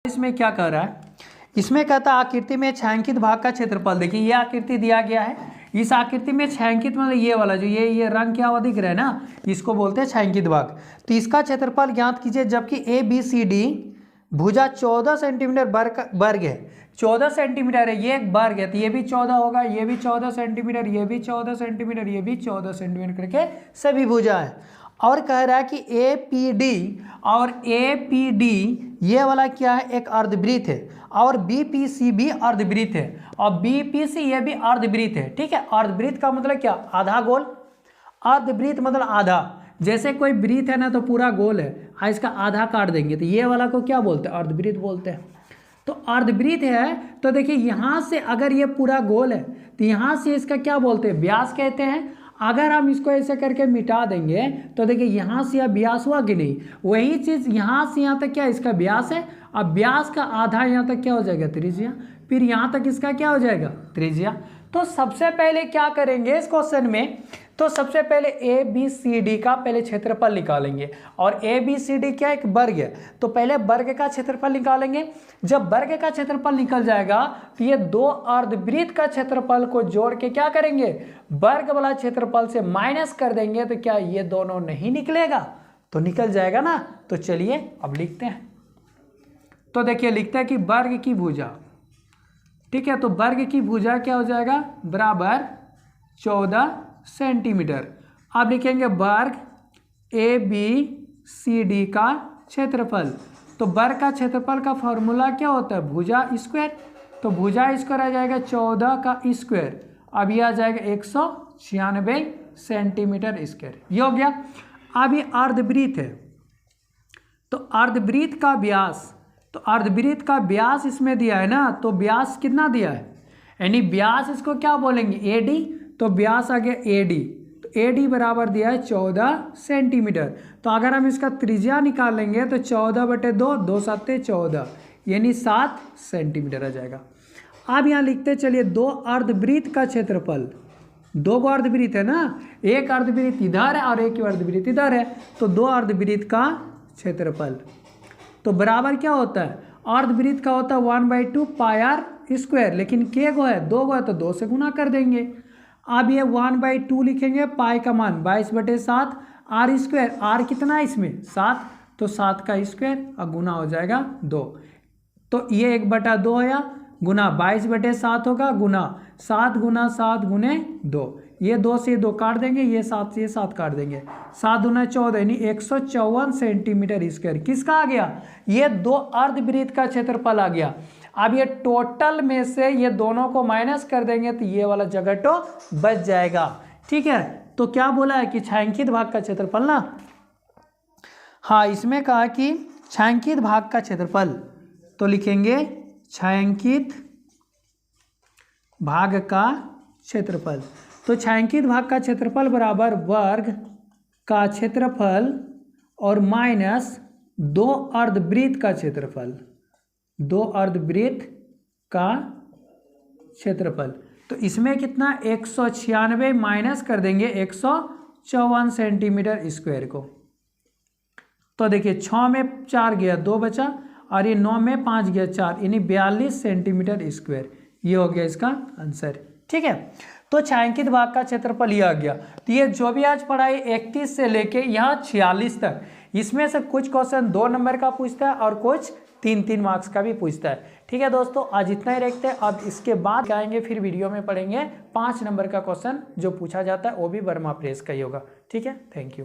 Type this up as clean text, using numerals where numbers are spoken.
इसमें क्या कह रहा है, इसमें कहता है आकृति में छायांकित भाग का क्षेत्रफल। देखिए ये आकृति दिया गया है, इस आकृति में छायांकित मतलब ये वाला जो ये रंग क्या हुआ दिख रहा है ना, इसको बोलते हैं छायांकित भाग। तो इसका क्षेत्रफल ज्ञात कीजिए, जबकि ए बी सी डी भुजा 14 सेंटीमीटर वर्ग है। 14 सेंटीमीटर है, ये एक वर्ग है, तो ये भी 14 होगा, ये भी 14 सेंटीमीटर, ये भी 14 सेंटीमीटर, ये भी 14 सेंटीमीटर करके सभी भुजा है। और कह रहा है कि ए पी डी और ए पी डी ये वाला क्या है, एक अर्धवृत्त है, और बी पी सी भी अर्धवृत्त है, और बी पी सी ये भी अर्धवृत्त है। ठीक है, अर्धवृत्त का मतलब क्या, आधा गोल। अर्धवृत्त मतलब आधा, जैसे कोई वृत्त है ना तो पूरा गोल है, इसका आधा काट देंगे तो ये वाला को क्या बोलते हैं, अर्धवृत्त बोलते हैं। तो अर्धवृत्त है, तो देखिए यहाँ से अगर ये पूरा गोल है तो यहाँ से इसका क्या बोलते हैं, व्यास कहते हैं। अगर हम इसको ऐसे करके मिटा देंगे तो देखिए यहाँ से यह व्यास हुआ कि नहीं, वही चीज़ यहाँ से यहाँ तक क्या इसका व्यास है, अब व्यास का आधा यहाँ तक क्या हो जाएगा, त्रिज्या, फिर यहाँ तक इसका क्या हो जाएगा, त्रिज्या। तो सबसे पहले क्या करेंगे इस क्वेश्चन में, तो सबसे पहले ए बी सी डी का पहले क्षेत्रफल निकालेंगे, और ए बी सी डी क्या एक वर्ग है, तो पहले वर्ग का क्षेत्रफल निकालेंगे। जब वर्ग का क्षेत्रफल निकल जाएगा तो ये दो अर्धवृत्त का क्षेत्रफल को जोड़ के क्या करेंगे, वर्ग वाला क्षेत्रफल से माइनस कर देंगे, तो क्या ये दोनों नहीं निकलेगा, तो निकल जाएगा ना। तो चलिए अब लिखते हैं, तो देखिए लिखते हैं कि वर्ग की भुजा, ठीक है, तो वर्ग की भुजा क्या हो जाएगा, बराबर 14 सेंटीमीटर। अब लिखेंगे वर्ग ए बी सी डी का क्षेत्रफल, तो वर्ग का क्षेत्रफल का फॉर्मूला क्या होता है, भुजा स्क्वायर, तो भुजा स्क्वायर आ जाएगा 14 का स्क्वायर, अब ये आ जाएगा 196 सेंटीमीटर स्क्वायर, ये हो गया। अब ये अर्धवृत्त है, तो अर्धवृत्त का व्यास, तो अर्धवृत्त का व्यास इसमें दिया है ना, तो व्यास कितना दिया है, यानी व्यास इसको क्या बोलेंगे, ए डी, तो व्यास आ गया ए डी, तो ए डी बराबर दिया है 14 सेंटीमीटर। तो अगर हम इसका त्रिज्या निकालेंगे तो 14/2, 2 7 14, यानी 7 सेंटीमीटर आ जाएगा। अब यहाँ लिखते चलिए दो अर्धवृत्त का क्षेत्रफल, दो गो अर्धवृत्त है ना, एक अर्धवृत्त इधर है और एक अर्धवृत्त इधर है, तो दो अर्धवृत्त का क्षेत्रफल, तो बराबर क्या होता है, अर्धवृत्त का होता है 1/2 पाई आर स्क्वायर, लेकिन के गो है, दो गो है, तो 2 से गुना कर देंगे। अब ये 1/2 लिखेंगे, पाई का मान 22/7, आर स्क्वायर, आर कितना है इसमें 7, तो 7 का स्क्वायर और गुना हो जाएगा 2, तो ये 1/2 है, गुना 22/7 होगा, गुना 7 गुना 7 गुने 2, ये 2 से 2 काट देंगे, ये 7 से 7 काट देंगे, 7 दूना 14, यानी 154 सेंटीमीटर स्क्वायर किसका आ गया, ये दो अर्धवृत्त का क्षेत्रफल आ गया। अब ये टोटल में से ये दोनों को माइनस कर देंगे तो ये वाला जगह तो बच जाएगा। ठीक है, तो क्या बोला है कि छायांकित भाग का क्षेत्रफल ना, हाँ इसमें कहा कि छायांकित भाग का क्षेत्रफल, तो लिखेंगे छायांकित भाग का क्षेत्रफल, तो छायांकित भाग का क्षेत्रफल बराबर वर्ग का क्षेत्रफल और माइनस दो अर्धवृत्त का क्षेत्रफल, दो अर्धवृत्त का क्षेत्रफल, तो इसमें कितना 196 माइनस कर देंगे 154 सेंटीमीटर स्क्वायर को, तो देखिए 6 में 4 गया 2 बचा, और ये 9 में 5 गया 4, यानी 42 सेंटीमीटर स्क्वायर, ये हो गया इसका आंसर। ठीक है, तो छायांकित भाग का क्षेत्रफल ये आ गया। तो ये जो भी आज पढ़ाई 31 से लेके यहाँ 46 तक, इसमें से कुछ क्वेश्चन 2 नंबर का पूछता है और कुछ 3-3 मार्क्स का भी पूछता है। ठीक है दोस्तों, आज इतना ही रखते हैं। अब इसके बाद आएंगे फिर वीडियो में पढ़ेंगे 5 नंबर का क्वेश्चन जो पूछा जाता है, वो भी वर्मा प्रेस का ही होगा। ठीक है, थैंक यू।